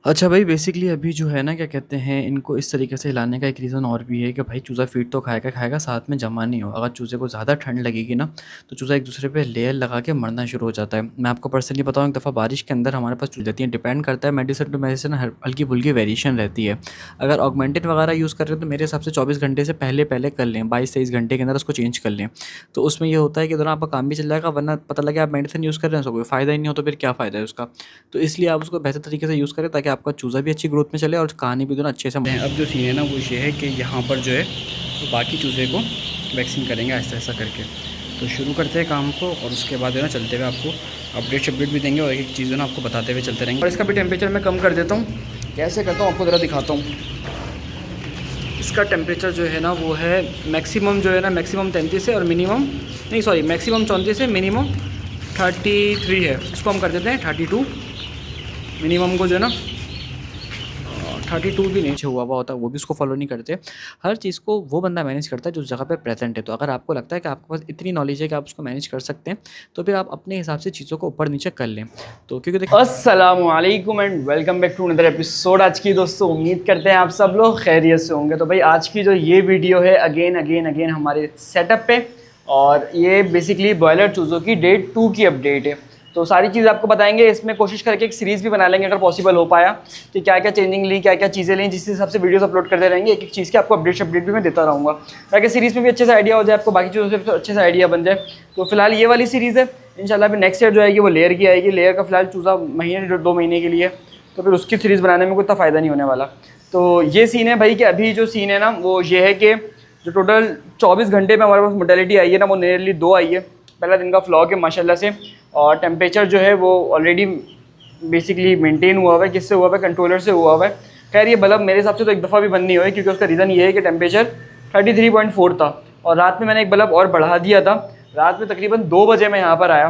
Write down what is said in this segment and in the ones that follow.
अच्छा भाई बेसिकली अभी जो है ना क्या कहते हैं इनको इस तरीके से हिलाने का एक रीज़न और भी है कि भाई चूज़ा फीड तो खाएगा खाएगा साथ में जमा नहीं हो। अगर चूज़े को ज़्यादा ठंड लगेगी ना तो चूज़ा एक दूसरे पे लेयर लगा के मरना शुरू हो जाता है। मैं आपको पर्सनली बताऊँ, एक दफ़ा बारिश के अंदर हमारे पास चूज़े आती हैं, डिपेंड करता है मेडिसिन टू मेडिसिन, हल्की फुल्की वेरिएशन रहती है। अगर ऑगमेंटेड वगैरह यूज़ कर रहे हो तो मेरे हिसाब से 24 घंटे से पहले पहले कर लें, 22-23 घंटे के अंदर उसको चेंज कर लें। तो उसमें ये होता है कि दोनों आपका काम भी चल जाएगा, वरना पता लगे आप मेडिसिन यूज़ कर रहे हैं उसका कोई फ़ायदा ही नहीं हो तो फिर क्या फ़ायदा है उसका। तो इसलिए आप उसको बेहतर तरीके से यूज़ करें ताकि आपका चूज़ा भी अच्छी ग्रोथ में चले और कहानी भी दोनों अच्छे से। अब जो सीन है ना वो ये है कि यहाँ पर जो है तो बाकी चूज़े को वैक्सीन करेंगे ऐसा ऐसा करके। तो शुरू करते हैं काम को और उसके बाद जो है ना चलते हुए आपको अपडेट भी देंगे और एक एक चीज़ ना आपको बताते हुए चलते रहेंगे। और इसका भी टेम्परेचर मैं कम कर देता हूँ। कैसे करता हूँ आपको ज़रा दिखाता हूँ। इसका टेम्परेचर जो है ना वो है मैक्सिमम जो है ना मैक्सिमम 33 है और मिनिमम नहीं सॉरी मैक्सिमम 34 है, मिनिमम 33 है। इसको हम कर देते हैं 32। मिनिमम को जो है ना 32 भी नहीं हुआ होता, वो भी उसको फॉलो नहीं करते। हर चीज़ को वो बंदा मैनेज करता है जो उस जगह पे प्रेजेंट है। तो अगर आपको लगता है कि आपके पास इतनी नॉलेज है कि आप उसको मैनेज कर सकते हैं तो फिर आप अपने हिसाब से चीज़ों को ऊपर नीचे कर लें। तो क्योंकि देखिए अस्सलामुअलैकुम and welcome back to another episode. आज की दोस्तों उम्मीद करते हैं आप सब लोग खैरियत से होंगे। तो भाई आज की जो ये वीडियो है अगेन हमारे सेटअप पे, और ये बेसिकली बॉयलर चूज़ों की डे 2 की अपडेट है। तो सारी चीज़ आपको बताएंगे। इसमें कोशिश करके एक सीरीज़ भी बना लेंगे अगर पॉसिबल हो पाया कि क्या क्या चेंजिंग ली, क्या क्या चीज़ें ली, जिस हिसाब से वीडियोस अपलोड करते रहेंगे। एक एक चीज़ के आपको अपडेट भी मैं देता रहूँगा ताकि सीरीज़ में भी अच्छे से आइडिया हो जाए, आपको बाकी चीज़ों से भी अच्छे से आइडिया बन जाए। तो फिलहाल ये वाली सीरीज़ है। इंशाल्लाह फिर नेक्स्ट ईयर जो आएगी वो लेयर की आएगी। लेयर का फिलहाल चूज़ा महीने 2 महीने के लिए, तो फिर उसकी सीरीज़ बनाने में कोई इतना फ़ायदा नहीं होने वाला। तो ये सीन है भाई कि अभी जो सीन है ना वो ये है कि जो टोटल 24 घंटे में हमारे पास मोर्टेलिटी आई है ना वो नियरली 2 आई है। पहला दिन का फ्लॉग है माशाल्लाह से, और टेम्परेचर जो है वो ऑलरेडी बेसिकली मेंटेन हुआ है। किससे हुआ है? कंट्रोलर से हुआ है। खैर ये बल्ब मेरे हिसाब से तो एक दफ़ा भी बंद नहीं हुआ है, क्योंकि उसका रीज़न ये है कि टेम्परेचर 33.4 था और रात में मैंने एक बल्ब और बढ़ा दिया था। रात में तकरीबन 2 बजे मैं यहाँ पर आया।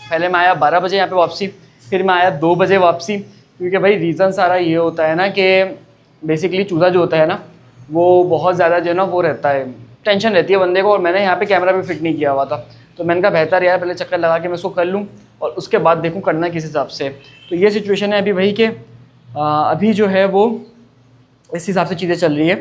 पहले मैं आया 12 बजे यहाँ पे वापसी, फिर मैं आया 2 बजे वापसी। क्योंकि भाई रीज़न सारा ये होता है ना कि बेसिकली चूज़ा जो होता है ना वो बहुत ज़्यादा जो है ना वो रहता है, टेंशन रहती है बंदे को। और मैंने यहाँ पे कैमरा भी फिट नहीं किया हुआ था, तो मैंने कहा बेहतर यार पहले चक्कर लगा के मैं इसको कर लूँ और उसके बाद देखूँ करना किस हिसाब से। तो ये सिचुएशन है अभी भाई कि अभी जो है वो इस हिसाब से चीज़ें चल रही है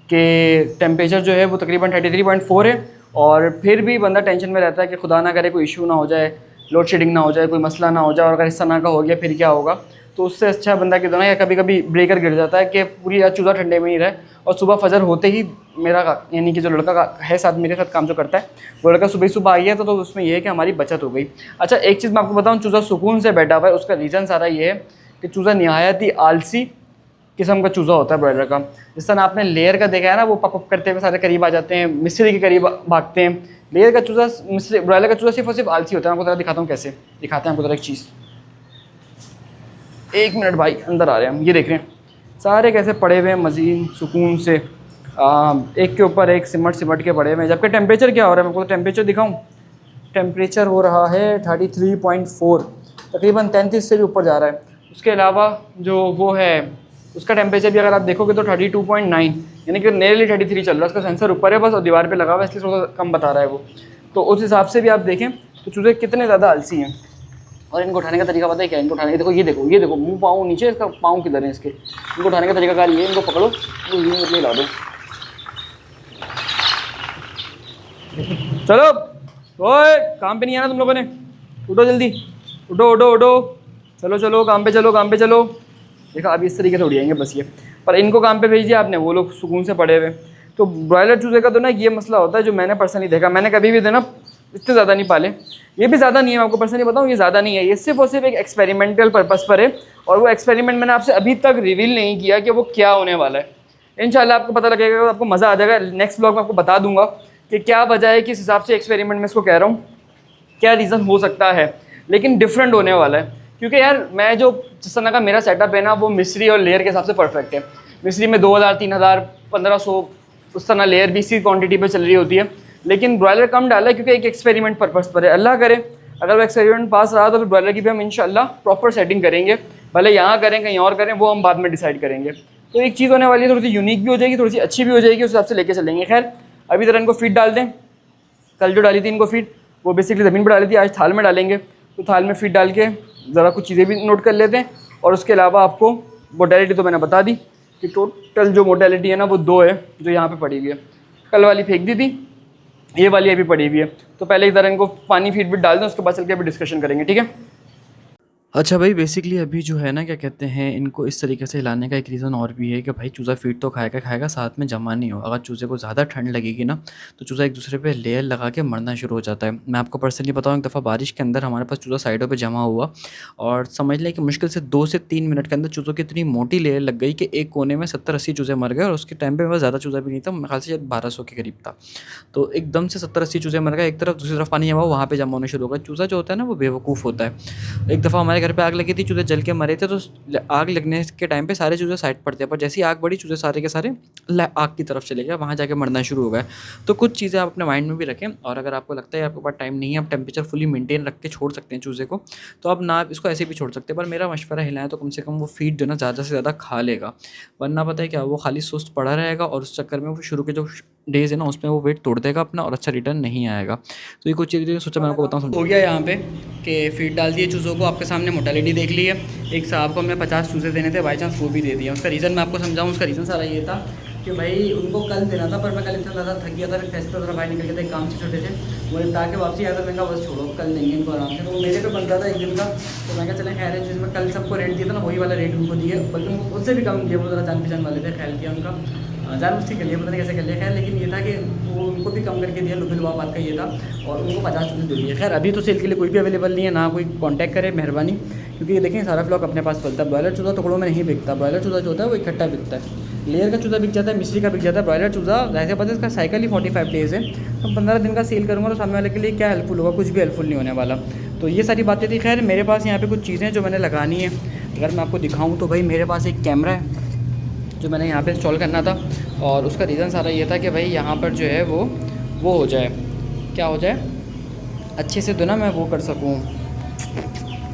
कि टेम्परेचर जो है वो तकरीबन 33.4 है। और फिर भी बंदा टेंशन में रहता है कि खुदा ना करे कोई इशू ना हो जाए, लोड शेडिंग ना हो जाए, कोई मसला ना हो जाए, और अगर इस तरह का हो गया फिर क्या होगा। तो उससे अच्छा बंदा के दोनों या कभी कभी ब्रेकर गिर जाता है कि पूरी रात चूज़ा ठंडे में ही रहे, और सुबह फजर होते ही मेरा यानी कि जो लड़का का है साथ मेरे साथ काम जो करता है वो लड़का सुबह सुबह आई है, तो उसमें यह है कि हमारी बचत हो गई। अच्छा एक चीज़ मैं आपको बताऊँ, चूज़ा सुकून से बैठा हुआ है। उसका रीज़न सारा ये है कि चूज़ा नहायत ही आलसी किस्म का चूज़ा होता है ब्रॉयलर का। जिस तरह आपने लेयर का देखा है ना, वो पप करते हुए सारे करीब आ जाते हैं, मिस्त्री के करीब भागते हैं। लेयर का चूज़ा मिस्त्री ब्रॉयलर का चूज़ा सिर्फ और सिर्फ आलसी होता है। मैं आपको दिखाता हूँ कैसे। दिखाते हैं आपको ज़रा एक चीज़। 1 मिनट भाई, अंदर आ रहे हैं हम। ये देख रहे हैं सारे कैसे पड़े हुए हैं मज़ीद सुकून से, एक के ऊपर एक सिमट सिमट के पड़े हुए हैं। जबकि टेम्परेचर क्या हो रहा है, मैं आपको टेम्परेचर दिखाऊँ। टेम्परेचर हो रहा है 33.4, तकरीबन 33 से भी ऊपर जा रहा है। उसके अलावा जो वो है उसका टेम्परेचर भी अगर आप देखोगे तो 32.9, यानी कि नियरली 33 चल रहा है। उसका सेंसर ऊपर है बस और दीवार पे लगा हुआ है, इसलिए थोड़ा कम बता रहा है वो। तो उस हिसाब से भी आप देखें तो चूज़े कितने ज़्यादा आलसी हैं। और इनको उठाने का तरीका पता है क्या? इनको उठाने का देखो, ये देखो मुँह पाँव नीचे, इसका पाँव किधर है इसके। इनको उठाने का तरीका कार ये, इनको पकड़ो, ये ला दो, चलो ओए काम पे नहीं आना तुम लोगों ने, उठो जल्दी, उठो उठो उठो, चलो चलो काम पे चलो, काम पे चलो। देखा अभी इस तरीके से उड़ जाएंगे बस ये, पर इनको काम पे भेज दिया आपने, वो लोग सुकून से पड़े हुए। तो ब्रॉयलर चूज़े का तो ना ये मसला होता है जो मैंने पर्सनली देखा। मैंने कभी भी ना इतने ज़्यादा नहीं पाले, ये भी ज़्यादा नहीं है। मैं आपको पर्सनली बताऊँ ये ज़्यादा नहीं है, ये सिर्फ और सिर्फ एक एक्सपेरिमेंटल पर्पज़ पर है। और वो एक्सपेरिमेंट मैंने आपसे अभी तक रिवील नहीं किया कि वो क्या होने वाला है। इंशाल्लाह आपको पता लगेगा, आपको मज़ा आ जाएगा। नेक्स्ट ब्लॉग में आपको बता दूंगा कि क्या वजह है, किस हिसाब से एक्सपेरिमेंट में इसको कह रहा हूँ, क्या रीज़न हो सकता है। लेकिन डिफरेंट होने वाला है, क्योंकि यार मैं जो जिस तरह का मेरा सेटअप है ना वो मिस्री और लेयर के हिसाब से परफेक्ट है। मिस्री में 2000, 3000, 1500 उस तरह लेयर भी इसी क्वान्टिटी पर चल रही होती है। लेकिन ब्रॉयलर कम डाला है क्योंकि एक एक्सपेरिमेंट पर्पज़ पर है। अल्लाह करे अगर वो एक्सपेरिमेंट पास रहा तो फिर ब्रॉयलर की भी हम इंशाल्लाह प्रॉपर सेटिंग करेंगे। भले यहाँ करें कहीं और करें, वो हम बाद में डिसाइड करेंगे। तो एक चीज़ होने वाली है, थोड़ी सी यूनिक भी हो जाएगी, थोड़ी सी अच्छी भी हो जाएगी, उस हिसाब से लेके चलेंगे। खैर अभी तरह इनको फीड डाल दें। कल जो डाली थी इनको फीड वो बेसिकली ज़मीन पर डाली थी, आज थाल में डालेंगे। तो थाल में फीड डाल के ज़रा कुछ चीज़ें भी नोट कर लेते हैं। और उसके अलावा आपको मोटेलिटी तो मैंने बता दी कि टोटल जो मोटेलिटी है ना वो 2 है जो यहाँ पे पड़ी हुई है। कल वाली फेंक दी थी, ये वाली अभी पड़ी हुई है। तो पहले एक तरह इनको पानी फीड डाल दें, उसके बाद चल के अभी डिस्कशन करेंगे, ठीक है। अच्छा भाई बेसिकली अभी जो है ना क्या कहते हैं इनको इस तरीके से हिलाने का एक रीज़न और भी है कि भाई चूज़ा फीड तो खाएगा साथ में जमा नहीं हो। अगर चूज़े को ज़्यादा ठंड लगेगी ना तो चूज़ा एक दूसरे पे लेयर लगा के मरना शुरू हो जाता है। मैं आपको पर्सनली बताऊँ, एक दफ़ा बारिश के अंदर हमारे पास चूज़ा साइडों पे जमा हुआ और समझ लें कि मुश्किल से 2 से 3 मिनट के अंदर चूज़ों की इतनी मोटी लेयर लग गई कि एक कोने में 70-80 चूज़े मर गए। और उसके टाइम पे मेरे पास ज़्यादा चूज़ा भी नहीं था, मेरे ख्याल से शायद 1200 के करीब था। तो एकदम से 70-80 चूज़े मर गए एक तरफ, दूसरी तरफ पानी जमा हुआ, वहाँ पे जमा होने शुरू हो गए। चूज़ा जो होता है ना वो बेवकूफ़ होता है। एक दफ़ा हमारे घर पे आग लगी थी, चूज़े जल के मरे थे, तो आग लगने के टाइम पे सारे चूज़े साइड पड़ते हैं, पर जैसे ही आग बढ़ी चूज़े सारे के सारे आग की तरफ चले गए, वहाँ जाके मरना शुरू हो गए। तो कुछ चीज़ें आप अपने माइंड में भी रखें, और अगर आपको लगता है आपके पास टाइम नहीं है, आप टेम्परेचर फुली मेंटेन रख के छोड़ सकते हैं चूज़े को, तो आप ना इसको ऐसे भी छोड़ सकते हैं। पर मेरा मशवरा हिलाएं तो कम से कम वो फीड जो ना ज़्यादा से ज़्यादा खा लेगा, वरना पता है क्या, वो खाली सुस्त पड़ा रहेगा और उस चक्कर में वो शुरू के जो डेज़ है ना उसमें वो वेट तोड़ देगा अपना और अच्छा रिटर्न नहीं आएगा। तो ये कुछ चीज़ें सोचा मैं आपको बताऊँ। हो गया यहाँ पे कि फीड डाल दिए चूज़ों को, आपके सामने मोटेलिटी देख ली है। एक साहब को हमने 50 चूज़े देने थे, बाई चांस वो भी दे दिया। उसका रीज़न मैं आपको समझाऊँ, उसका रीज़न सारा ये था कि भाई उनको कल देना था, पर मैं कल इतना ज़्यादा थक गया था, फिर फेस्टिवल था, भाई निकल गया था, एक काम से छोटे थे, वो निपटा के वापसी आया था। मैंने कहा बस छोड़ो, कल देंगे इनको आराम से। तो वो मेरे पे बन रहा था एक दिन का, तो मैं कहा चलें खैर है, जिसमें कल सबको रेट दिया था ना वही वाला रेट उनको दिए, बल्कि उनको उससे भी कम दिया। वो ज़रा जान पहचान वाले थे, ख्याल किया उनका, जान मुझसे कर लिया, पता नहीं कैसे कर लिया। खैर लेकिन ये था कि वो उनको भी कम करके दिया, लुबी लुबा बात का ये था, और उनको 50 चूज़े दे दिए। खैर अभी तो सेल के लिए कोई भी अवेलेबल नहीं है, ना कोई कांटेक्ट करे मेहरबानी, क्योंकि ये देखें सारा फ्लॉक अपने पास पलता है। ब्रॉयलर चूज़ा टुकड़ों में नहीं बिकता, ब्रॉयलर चूज़ा जो होता है वो इकट्ठा बिकता है। लेयर का चूज़ा बिक जाता है, मिस्री का बिक जाता है, ब्रॉयलर चूज़ा ऐसे पता है इसका साइकिल ही 45 डेज़ है। तो 15 दिन का सेल करूँगा तो सामने वाले के लिए क्या हेल्पफुल होगा, कुछ भी हेल्पफुल नहीं होने वाला। तो ये सारी बातें थी। खैर मेरे पास यहाँ पे कुछ चीज़ें जो मैंने लगानी है, अगर मैं आपको दिखाऊँ तो भाई मेरे पास एक कैमरा है जो मैंने यहाँ पे इंस्टॉल करना था, और उसका रीज़न सारा ये था कि भाई यहाँ पर जो है वो हो जाए, क्या हो जाए, अच्छे से तो ना मैं वो कर सकूँ,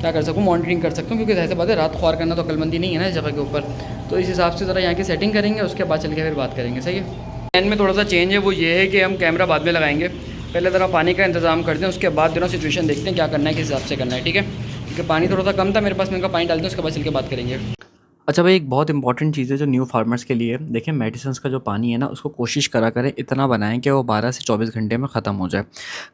क्या कर सकूँ, मॉनिटरिंग कर सकता हूँ, क्योंकि ऐसे बात है रात ख्वार करना तो अक्लमंदी नहीं है ना इस जगह के ऊपर। तो इस हिसाब से ज़रा यहाँ की सेटिंग करेंगे, उसके बाद चल के फिर बात करेंगे, सही है। प्लान में थोड़ा सा चेंज है, वो ये है कि हम कैमरा बाद में लगाएंगे, पहले ज़रा पानी का इंतज़ाम करते हैं, उसके बाद जो ना सिचुएशन देखते हैं क्या करना है, किस हिसाब से करना है, ठीक है। क्योंकि पानी थोड़ा सा कम था मेरे पास, मैं पानी डालते हैं, उसके बाद चल के बात करेंगे। अच्छा भाई एक बहुत इंपॉर्टेंट चीज़ है जो न्यू फार्मर्स के लिए, देखिए मेडिसिन्स का जो पानी है ना उसको कोशिश करा करें इतना बनाएं कि वो 12 से 24 घंटे में ख़त्म हो जाए।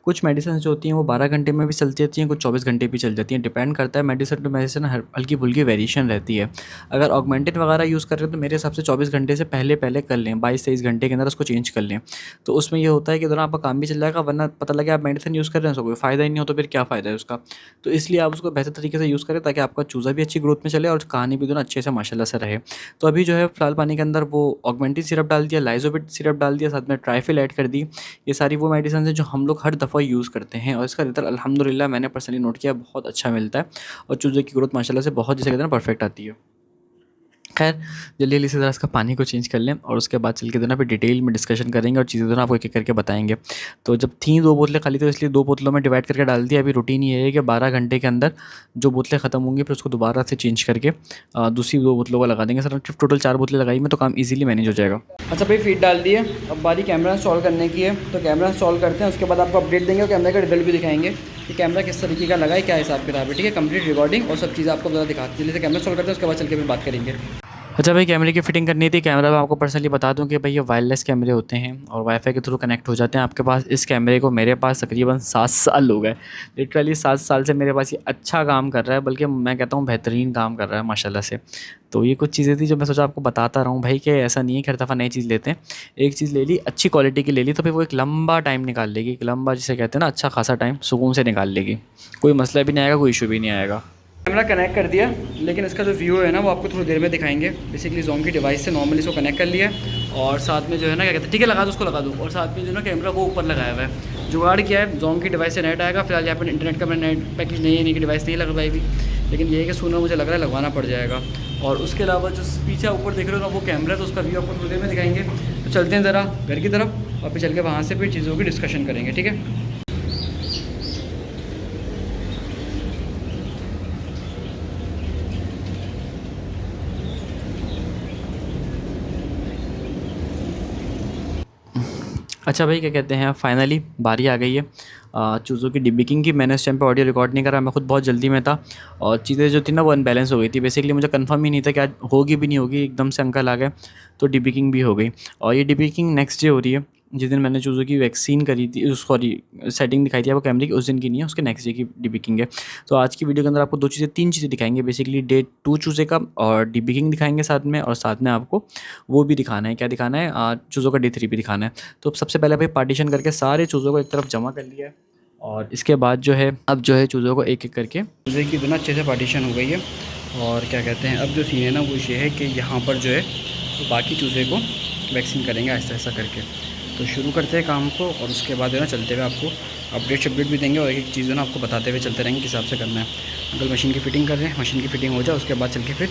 कुछ मेडिसिन जो होती हैं वो 12 घंटे में भी चल जाती हैं, कुछ 24 घंटे भी चल जाती हैं, डिपेंड करता है मेडिसिन टू मेडिसिन, हल्की फुल्की वेरिएशन रहती है। अगर ऑगमेंटिन वगैरह यूज़ कर रहे हैं तो मेरे हिसाब से 24 घंटे से पहले पहले कर लें, 22-23 घंटे के अंदर उसको चेंज कर लें। तो उसमें ये होता है कि दोनों आपका काम भी चल जाएगा, वरना पता लगे आप मेडिसिन यूज़ कर रहे हैं उसका कोई फ़ायदा ही नहीं हो तो फिर क्या फ़ायदा है उसका। तो इसलिए आप उसको बेहतर तरीके से यूज़ करें ताकि आपका चूज़ा भी अच्छी ग्रोथ में चले और कहानी भी दोनों अच्छे से माशाल्लाह से रहे। तो अभी जो है फ़िलहाल पानी के अंदर वो ऑगमेंटिन सिरप डाल दिया, लाइज़ोबिट सिरप डाल दिया, साथ में ट्राइफिल ऐड कर दी। ये सारी वो मेडिसिन हैं जो हम लोग हर दफ़ा यूज़ करते हैं और इसका रिज़ल्ट अल्हम्दुलिल्लाह मैंने पर्सनली नोट किया बहुत अच्छा मिलता है और चूज़े की ग्रोथ माशाल्लाह से बहुत, जिसे कहते हैं ना, परफेक्ट आती है। खैर जल्दी जल्दी से ज़रा इसका पानी को चेंज कर लें और उसके बाद चल के जो ना फिर डिटेल में डिस्कशन करेंगे और चीज़ें जो ना आपको एक एक करके बताएंगे। तो जब थी 2 बोतलें खाली तो इसलिए 2 बोतलों में डिवाइड करके डाल दिया। अभी रूटीन ये है कि 12 घंटे के अंदर जो बोतलें ख़त्म होंगी फिर उसको दोबारा से चेंज करके दूसरी 2 बोतलों को लगा देंगे। सर टोटल 4 बोतलें लगाई मैं तो काम ईज़िली मैनेज हो जाएगा। अच्छा भाई फीड डाल दिए, अब बारी कैमरा इंस्टॉल करने की है, तो कैमरा इंस्टॉल करते हैं, उसके बाद आपको अपडेट देंगे और कैमरे का रिजल्ट भी दिखाएंगे कि कैमरा किस तरीके का लगा है, क्या हिसाब किताब है, ठीक है। कंप्लीट रिकॉर्डिंग और सब चीज़ें आपको ज़्यादा दिखाते हैं। जैसे कैमरा इंस्टॉल करते हैं उसके बाद चल के फिर बात करेंगे। अच्छा भाई कैमरे की फ़िटिंग करनी थी। कैमरा मैं आपको पर्सनली बता दूं कि भाई ये वायरलेस कैमरे होते हैं और वाईफाई के थ्रू कनेक्ट हो जाते हैं आपके पास। इस कैमरे को मेरे पास तकरीबन 7 साल हो गए, लिटरली 7 साल से मेरे पास ये अच्छा काम कर रहा है, बल्कि मैं कहता हूँ बेहतरीन काम कर रहा है माशाल्लाह से। तो ये कुछ चीज़ें थी जो मैं सोचा आपको बताता रहूँ भाई, कि ऐसा नहीं है कि हर दफ़ा नई चीज़ लेते हैं। एक चीज़ ले ली अच्छी क्वालिटी की ले ली तो फिर वो एक लंबा टाइम निकाल लेगी, एक लंबा जिसे कहते हैं ना अच्छा खासा टाइम सुकून से निकाल लेगी, कोई मसला भी नहीं आएगा, कोई इशू भी नहीं आएगा। कैमरा कनेक्ट कर दिया, लेकिन इसका जो व्यू है ना वो आपको थोड़ी देर में दिखाएंगे। बेसिकली जोम की डिवाइस से नॉर्मली इसको कनेक्ट कर लिया है और साथ में जो है ना क्या कहते हैं, ठीक है लगा दो, उसको लगा दो, और साथ में जो ना कैमरा वो ऊपर लगाया हुआ है। जुगाड़ किया है, जोम की डिवाइस से नेट आएगा। फिलहाल यहाँ पर इंटरनेट का मैंने नेट पैकेज नहीं है, नहीं की डिवाइस नहीं लगवाई भी, लेकिन ये है कि सुना मुझे लग रहा है लगवाना पड़ जाएगा। और उसके अलावा जो पीछे ऊपर देख रहे हो ना वो कैमरा, तो उसका व्यू आपको थोड़ी देर में दिखाएंगे। तो चलते हैं ज़रा घर की तरफ और फिर चल के वहाँ से फिर चीज़ों की डिस्कशन करेंगे, ठीक है। अच्छा भाई, क्या कहते हैं, फाइनली बारी आ गई है चूज़ों की डिबकिंग की। मैंने उस टाइम पे ऑडियो रिकॉर्ड नहीं करा, मैं खुद बहुत जल्दी में था और चीज़ें जो थी ना वो अनबैलेंस हो गई थी। बेसिकली मुझे कंफर्म ही नहीं था कि आज होगी भी नहीं होगी, एकदम से अंकल आ गए तो डिबकिंग भी हो गई। और ये डिबकिंग नेक्स्ट डे हो रही है, जिस दिन मैंने चूज़ों की वैक्सीन करी थी, सॉरी सेटिंग दिखाई थी आपको कैमरे की, उस दिन की नहीं है, उसके नेक्स्ट डे की डिबकिंग है। तो आज की वीडियो के अंदर आपको दो चीज़ें, तीन चीज़ें दिखाएंगे बेसिकली, डे 2 चूज़े का और डिबकिंग दिखाएंगे साथ में, और साथ में आपको वो भी दिखाना है, क्या दिखाना है, चूज़ों का डे 3 भी दिखाना है। तो सबसे पहले भाई पार्टीशन करके सारे चूज़ों को एक तरफ जमा कर लिया है और इसके बाद जो है अब जो है चूज़ों को एक एक करके, चूज़े की दोनों अच्छे से पार्टीशन हो गई है। और क्या कहते हैं, अब जो सीन है ना वो ये है कि यहाँ पर जो है तो बाकी चूज़े को वैक्सीन करेंगे ऐसा ऐसा करके। तो शुरू करते हैं काम को और उसके बाद जो है ना चलते हुए आपको अपडेट भी देंगे और एक एक चीज़ जो ना आपको बताते हुए चलते रहेंगे किस हिसाब से करना है। अंकल मशीन की फ़िटिंग कर रहे हैं, मशीन की फ़िटिंग हो जाए उसके बाद चल के फिर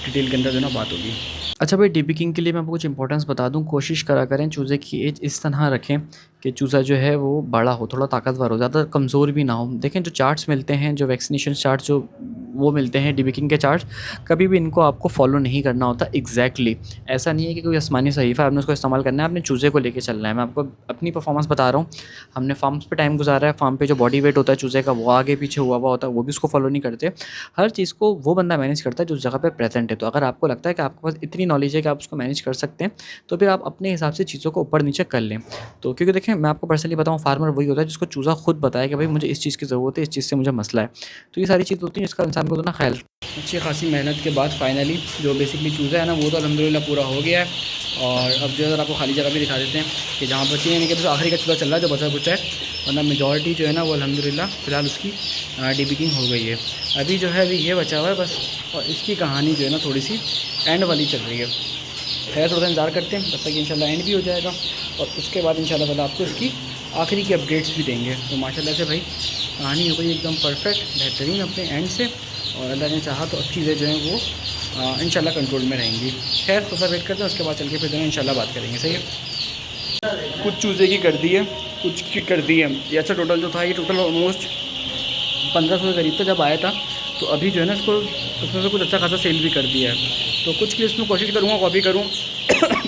डिटेल के अंदर जो ना बात होगी। अच्छा भाई, डिबकिंग के लिए मैं आपको कुछ इंपॉर्टेंस बता दूं। कोशिश करा करें चूज़े की एज इस तरह रखें कि चूज़ा जो है वो बड़ा हो, थोड़ा ताकतवर हो, ज़्यादा कमज़ोर भी ना हो। देखें जो चार्ट्स मिलते हैं, जो वैक्सीनेशन चार्ट्स जो वो मिलते हैं डिबकिंग के चार्ट्स, कभी भी इनको आपको फॉलो नहीं करना होता एग्जैक्टली। ऐसा नहीं है कि कोई आसमानी सहीफ़ा है आपने उसको इस्तेमाल करना है, आपने चूज़े को लेके चलना है। मैं आपको अपनी परफॉर्मेंस बता रहा हूँ। हमने फार्म्स पे टाइम गुजारा है, फार्म पे जो बॉडी वेट होता है चूज़े का वो आगे पीछे हुआ होता है, वो भी उसको फॉलो नहीं करते। हर चीज़ को वो बंदा मैनेज करता है जो उस जगह पे प्रेजेंट है। तो अगर आपको लगता है कि आपके पास इतनी नॉलेज है कि आप उसको मैनेज कर सकते हैं, तो फिर आप अपने हिसाब से चीज़ों को ऊपर नीचे कर लें। तो क्योंकि देखें मैं आपको पर्सनली बताऊँ, फार्मर वही होता है जिसको चूज़ा खुद बताए कि भाई मुझे इस चीज़ की ज़रूरत है, इस चीज़ से मुझे मसला है। तो ये सारी चीज़ होती है जिसका इंसान को तो ना ख्याल। अच्छी खासी मेहनत के बाद फाइनली जो बेसिकली चूज़ा है ना वो तो अल्हम्दुलिल्लाह पूरा हो गया है। और अब जो है आपको खाली जगह भी दिखा देते हैं कि जहाँ बची है, यानी कि बस आखिरी का चूज़ा चल रहा है जो बचा कुछ है, वरना मेजॉरिटी जो है ना वो अल्हम्दुलिल्लाह फ़िलहाल उसकी डिबकिंग हो गई है। अभी जो है अभी ये बचा हुआ है बस, और इसकी कहानी जो है ना थोड़ी सी एंड वाली चल रही है। खैर थोड़ा इंतज़ार करते हैं तब तक इंशाल्लाह एंड भी हो जाएगा और उसके बाद इंशाल्लाह ताला आपको इसकी आखिरी की अपडेट्स भी देंगे। तो माशाल्लाह से भाई कहानी हो गई एकदम परफेक्ट बेहतरीन अपने एंड से, और अल्लाह ने चाहा तो अब चीज़ें जो हैं वो इंशाल्लाह कंट्रोल में रहेंगी। खैर थोड़ा वेट करते हैं, उसके बाद चल के फिर जो है इंशाल्लाह बात करेंगे। सही है, कुछ चूज़े की कर दी है, कुछ की कर दी है। ये अच्छा टोटल जो था ये टोटल ऑलमोस्ट 1500 के करीब था जब आया था। तो अभी जो है ना इसको उसमें से कुछ अच्छा खासा सेल भी कर दिया है। तो कुछ की इसमें कोशिश करूँगा कॉपी करूँ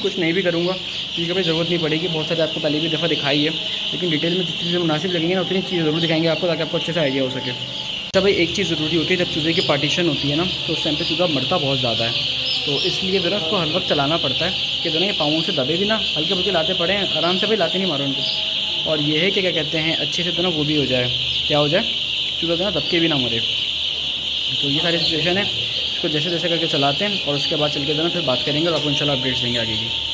कुछ नहीं भी करूँगा क्योंकि कभी ज़रूरत नहीं पड़ेगी। बहुत सारे आपको पहले भी दफ़ा दिखाई है, लेकिन डिटेल में जितनी चीज़ें मुनासिब लगेंगी ना उतनी चीज़ ज़रूर दिखाएंगे आपको, ताकि आपको अच्छे से आइडिया हो सके। अच्छा भाई, एक चीज़ ज़रूरी होती है जब चूज़े की पार्टीशन होती है ना, तो उस टाइम पे चूज़ा मरता बहुत ज़्यादा है। तो इसलिए जो है उसको हर वक्त चलाना पड़ता है कि जो है ये पाँवों से दबे भी ना, हल्के फुल्के लाते पड़े हैं, आराम से भाई लाते नहीं मारो उनको। और ये है कि क्या कहते हैं अच्छे से तो ना वो भी हो जाए, क्या हो जाए, चूज़ा जो है दबके भी ना मरे। तो ये सारी सिचुएशन है, इसको जैसे जैसे करके चलाते हैं और उसके बाद चल के जो है फिर बात करेंगे और आपको इंशाल्लाह अपडेट्स देंगे आगे की।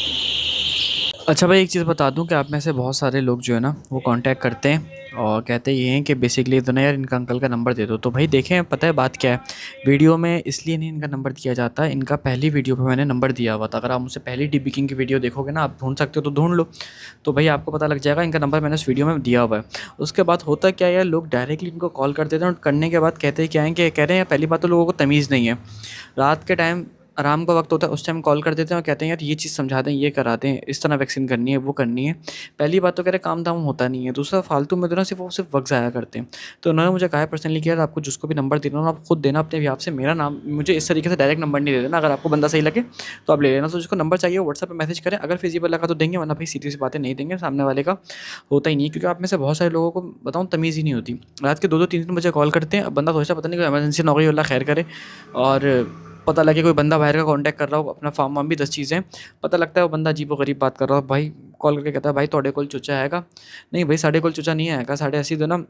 अच्छा भाई, एक चीज़ बता दूं कि आप में से बहुत सारे लोग जो है ना वो कांटेक्ट करते हैं और कहते ये हैं कि बेसिकली तो ना यार इनका अंकल का नंबर दे दो। तो भाई देखें, पता है बात क्या है, वीडियो में इसलिए नहीं इनका नंबर दिया जाता। इनका पहली वीडियो पे मैंने नंबर दिया हुआ था। अगर आप मुझसे पहली डिबकिंग की वीडियो देखोगे ना, आप ढूंढ सकते हो तो ढूंढ लो, तो भाई आपको पता लग जाएगा। इनका नंबर मैंने उस वीडियो में दिया हुआ है। उसके बाद होता क्या है, लोग डायरेक्टली इनको कॉल कर देते हैं और करने के बाद कहते क्या है कि कह रहे हैं पहली बात तो लोगों को तमीज़ नहीं है। रात के टाइम आराम का वक्त होता है, उस टाइम कॉल कर देते हैं और कहते हैं यार ये चीज़ समझा दें, ये करा दें, इस तरह वैक्सीन करनी है, वो करनी है। पहली बात तो कह रहे काम धाम होता नहीं है, दूसरा फालतू में तो ना सिर्फ वक्त ज़ाया करते हैं। तो उन्होंने मुझे कहा है पर्सनली कि यार आपको जिसको भी नंबर देना हो आप खुद देना अपने हिसाब से, मेरा नाम मुझे इस तरीके से डायरेक्ट नंबर नहीं दे देना। अगर आपको बंदा सही लगे तो आप ले लेना। तो जिसको नंबर चाहिए वो व्हाट्सएप पर मैसेज करें, अगर फिजिबल लगा तो देंगे, वरना भाई सीधी सी बातें नहीं देंगे। सामने वाले का होता ही नहीं है, क्योंकि आप में से बहुत सारे लोगों को बताऊँ तमीज़ ही नहीं होती। रात के 2-2 3-3 बजे कॉल करते हैं। अब बंदा सोचता पता नहीं कोई इमरजेंसी ना हो गई, अल्लाह खैर करे, और पता लगे कोई बंदा बाहर का कांटेक्ट कर रहा हो, अपना फार्म वार्म भी 10 चीज़ें पता लगता है वो बंदा अजीबो-गरीब बात कर रहा हो। भाई कॉल करके कहता है भाई तोड़े कोल चूचा आएगा। नहीं भाई साढ़े कोल चूचा नहीं आएगा, साढ़े ऐसी तो ना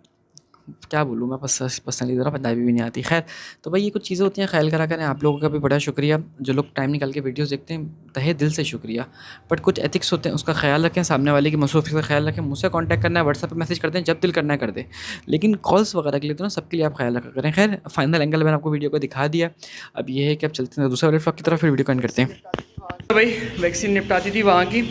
क्या बोलूँ मैं, पर्सनली ज़रा पंजाबी भी नहीं आती। खैर तो भाई ये कुछ चीज़ें होती हैं, ख्याल करा करें। आप लोगों का भी बड़ा शुक्रिया जो लोग टाइम निकाल के वीडियोस देखते हैं, तहे दिल से शुक्रिया। बट कुछ एथिक्स होते हैं, उसका ख्याल रखें, सामने वाले की मसरूफ़ियत का ख्याल रखें। मुझसे कॉन्टैक्ट करना है व्हाट्सएप पर मैसेज करते हैं, जब दिल करना है कर दें, लेकिन कॉल्स वगैरह के लिए तो ना सबके लिए आप ख्याल रखा करें। खैर फाइनल एंगल मैंने आपको वीडियो को दिखा दिया। अब ये है कि अब चलते हैं दूसरे वाले फ्लॉग की तरफ, फिर वीडियो को एंड करते हैं। तो भाई वैक्सीन निपटाती थी वहाँ की,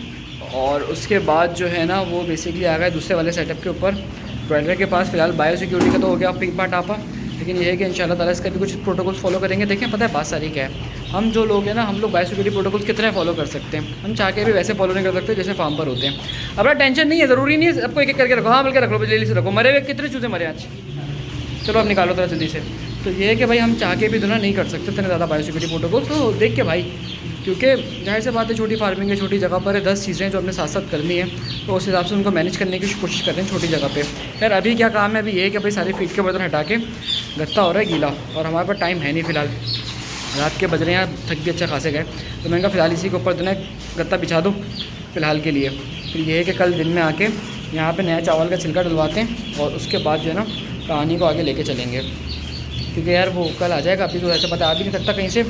और उसके बाद जो है ना वो बेसिकली आ गए दूसरे वाले सेटअप के ऊपर, ब्रॉयलर के पास। फिलहाल बायो सिक्योरिटी का तो हो गया पिंक पा टापा, लेकिन ये है कि इंशाल्लाह ताला इसका भी कुछ प्रोटोकॉल्स फॉलो करेंगे। देखें पता है बात सारी क्या है, हम जो लोग हैं ना हम लोग बायो सिक्योरिटी प्रोटोकॉल्स कितने फॉलो कर सकते हैं, हम चाह के भी वैसे फॉलो नहीं कर सकते जैसे फार्म पर होते हैं। अब टेंशन नहीं है, ज़रूरी नहीं है आपको एक एक करके रखो, हाँ बल्कि रख लो, जल्दी से रखो। मरे हुए कितने चूजे मरे आज, चलो अब निकालो थोड़ा जल्दी से। तो ये है कि भाई हम चाह के भी तो ना नहीं कर सकते इतने ज़्यादा बायो सिक्योरिटी प्रोटोकॉल्स। तो देख के भाई क्योंकि जाहिर सी बात है छोटी फार्मिंग है, छोटी जगह पर है, 10 चीज़ें जो अपने साथ साथ करनी है, तो उस हिसाब से उनको मैनेज करने की कोशिश करते हैं छोटी जगह पे। खैर अभी क्या काम है, अभी ये है कि भाई सारे फीड के बर्तन हटा के गत्ता हो रहा है गीला, और हमारे पास टाइम है नहीं फ़िलहाल, रात के बज रहे हैं, थक भी अच्छा खासे गए, तो मैंने कहा फ़िलहाल इसी के ऊपर जो है गत्ता बिछा दो फ़िलहाल के लिए। फिर ये है कि कल दिन में आके यहाँ पे नया चावल का छिलका डलवाते हैं और उसके बाद जो है ना कहानी को आगे लेके चलेंगे, क्योंकि यार वो कल आ जाएगा, अभी तो ऐसे पता आ भी नहीं सकता कहीं से।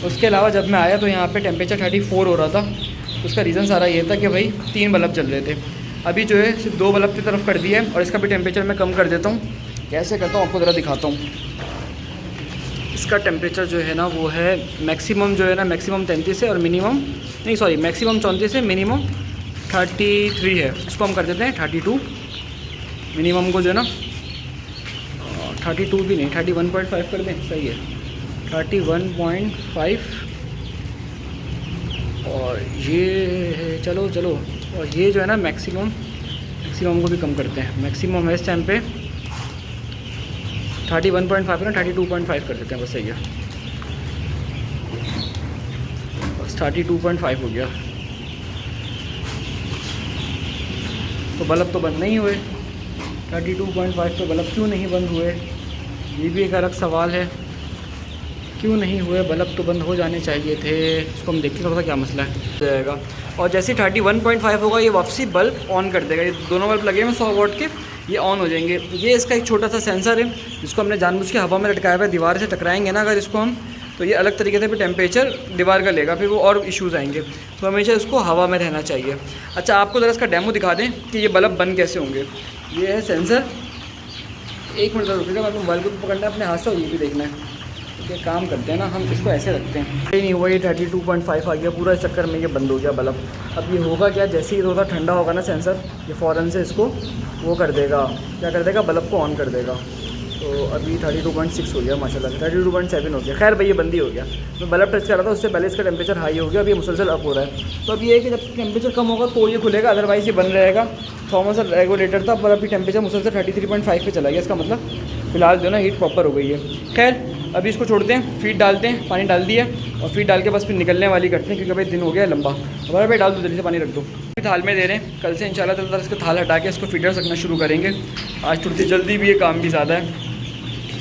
उसके अलावा जब मैं आया तो यहाँ पे टेम्परेचर 34 हो रहा था, उसका रीज़न सारा ये था कि भाई 3 बल्ब चल रहे थे, अभी जो है सिर्फ 2 बल्ब की तरफ कर दिया है, और इसका भी टेम्परेचर मैं कम कर देता हूँ। कैसे करता हूँ आपको ज़रा दिखाता हूँ। इसका टेम्परेचर जो है ना वो है मैक्सिमम जो है ना मैक्सिमम 33 है, और मिनिमम नहीं सॉरी मैक्सिमम 34 है, मिनिमम 33 है। इसको हम कर देते हैं 32, मिनिमम को जो है ना 32 भी नहीं 31.5 कर दें, सही है 31.5। और ये है चलो चलो, और ये जो है ना मैक्सिमम को भी कम करते हैं। मैक्सिमम है इस टाइम पे 31.5 है ना, 32.5 कर देते हैं, बस सही है, बस 32.5 हो गया। तो बल्ब तो बंद नहीं हुए, 32.5 पे बल्ब क्यों नहीं बंद हुए, ये भी एक अलग सवाल है, क्यों नहीं हुए बल्ब, तो बंद हो जाने चाहिए थे। इसको हम देखते थोड़ा सा क्या मसला है जाएगा। और जैसे 31.5 होगा ये वापसी बल्ब ऑन कर देगा, ये दोनों बल्ब लगे हुए 100 वॉट के, ये ऑन हो जाएंगे। ये इसका एक छोटा सा सेंसर है जिसको हमने जानबूझ के हवा में लटकाया हुआ है, दीवार से टकराएंगे ना अगर इसको हम, तो ये अलग तरीके से फिर टेम्परेचर दीवार का लेगा, फिर वो और इश्यूज़ आएंगे, तो हमेशा इसको हवा में रहना चाहिए। अच्छा आपको ज़रा इसका डेमो दिखा दें कि ये बल्ब बंद कैसे होंगे। ये है सेंसर, 1 मिनट रुकिएगा, मैं मोबाइल को पकड़ना है अपने हाथ से और ये भी देखना है। ये काम करते हैं ना हम, इसको ऐसे रखते हैं, ये नहीं हुआ, ये 32.5 आ गया, पूरा इस चक्कर में ये बंद हो गया बल्ब। अब ये होगा क्या, जैसे ही थोड़ा ठंडा होगा ना सेंसर, ये फ़ौरन से इसको वो कर देगा, क्या कर देगा, बल्ब को ऑन कर देगा। तो अभी 32.6 हो गया माशाल्लाह से, 32.7 हो गया। खैर भाई ये बंद ही हो गया, तो बल्ब टच कर रहा था उससे पहले इसका टेम्परेचर हाई हो गया, अभी ये मुसलसल अप हो रहा है। तो अब ये है कि जब टेम्परेचर कम होगा तो ये खुलेगा, अदरवाइज़ ये बंद रहेगा। थॉमस रेगुलेटर था, पर अभी टेम्परेचर मुसलसल 33.5 पे चला गया, इसका मतलब फ़िलहाल जो ना हीट प्रॉपर हो गई है। खैर अभी इसको छोड़ते हैं, फीड डालते हैं, पानी डाल दिया, और फीड डाल के बस फिर निकलने वाली करते हैं, क्योंकि भाई दिन हो गया लंबा। हमारा भाई डाल दो, जल्दी से पानी रख दो। थाल में दे रहे हैं, कल से इंशाल्लाह ताला इसको थाल हटा के इसको फीडर रखना शुरू करेंगे। आज थोड़ी सी जल्दी भी है, काम भी ज़्यादा है,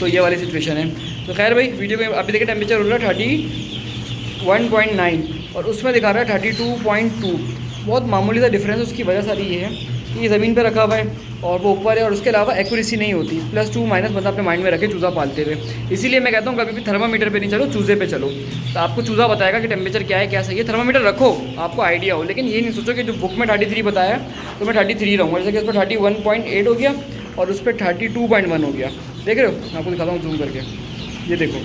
तो ये वाली सिचुएशन है। तो खैर भाई वीडियो में अभी देखिए टेम्परेचर हो रहा है 31.9, और उसमें दिखा रहा है 32.2। बहुत मामूली सा डिफरेंस है, उसकी वजह सारी ये है कि ये ज़मीन पे रखा हुआ है और वो ऊपर है, और उसके अलावा एक्यूरेसी नहीं होती, +2 माइनस बंदा अपने माइंड में रखे चूज़ा पालते हुए। इसीलिए मैं कहता हूँ कभी भी थर्मामीटर पे नहीं चलो, चूज़े पे चलो, तो आपको चूज़ा बताएगा कि टेम्परेचर क्या है क्या सही है। थर्मामीटर रखो, आपको आइडिया हो, लेकिन ये नहीं सोचो कि जो बुक में 33 बताया तो मैं 33 रहूँगा। जैसे कि इस पर 31.8 हो गया और उस पर 32.1 हो गया, देख रहे हो, मैं आपको दिखाता हूँ जूम करके, ये देखो।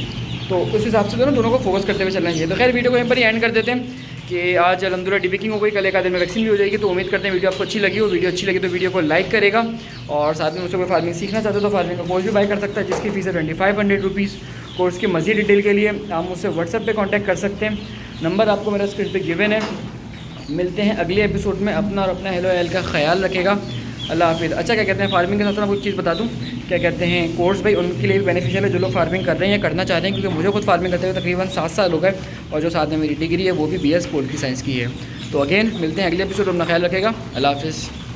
तो उस हिसाब से दोनों को फोकस करते हुए चलना चाहिए। तो खैर वीडियो को यहीं पर ही एंड कर देते हैं कि आज अलहमदुलिल्लाह डिबेकिंग हो गई, कल एक आधे में वैक्सीन भी हो जाएगी। तो उम्मीद करते हैं वीडियो आपको अच्छी लगी हो। वीडियो अच्छी लगी तो वीडियो को लाइक करेगा, और साथ में मुझसे कोई फार्मिंग सीखना चाहते हो तो फार्मिंग का कोर्स भी बाय कर सकता है, जिसकी फ़ीस है 2500 रुपीज़। कोर्स की मज़ीद डिटेल के लिए आप मुझसे व्हाट्सएप पे कांटेक्ट कर सकते हैं, नंबर आपको मेरा स्क्रीन पे गिवन है। मिलते हैं अगले एपिसोड में, अपना और अपना हेलो एल का ख्याल रखेगा। अल्लाह हाफिज़। अच्छा क्या कहते हैं, फार्मिंग के साथ साथ कुछ चीज़ बता दूँ, क्या कहते हैं, कोर्स भाई उनके लिए भी बेनिफिशियल है जो लोग फार्मिंग कर रहे हैं या करना चाहते हैं, क्योंकि मुझे खुद फार्मिंग करते हुए तकरीबन 7 साल हो गए, और जो साथ में मेरी डिग्री है वो भी BS पोल्ट्री साइंस की है। तो अगेन मिलते हैं अगले एपिसोड, अपना ख्याल रखेगा। अल्लाह हाफिज़।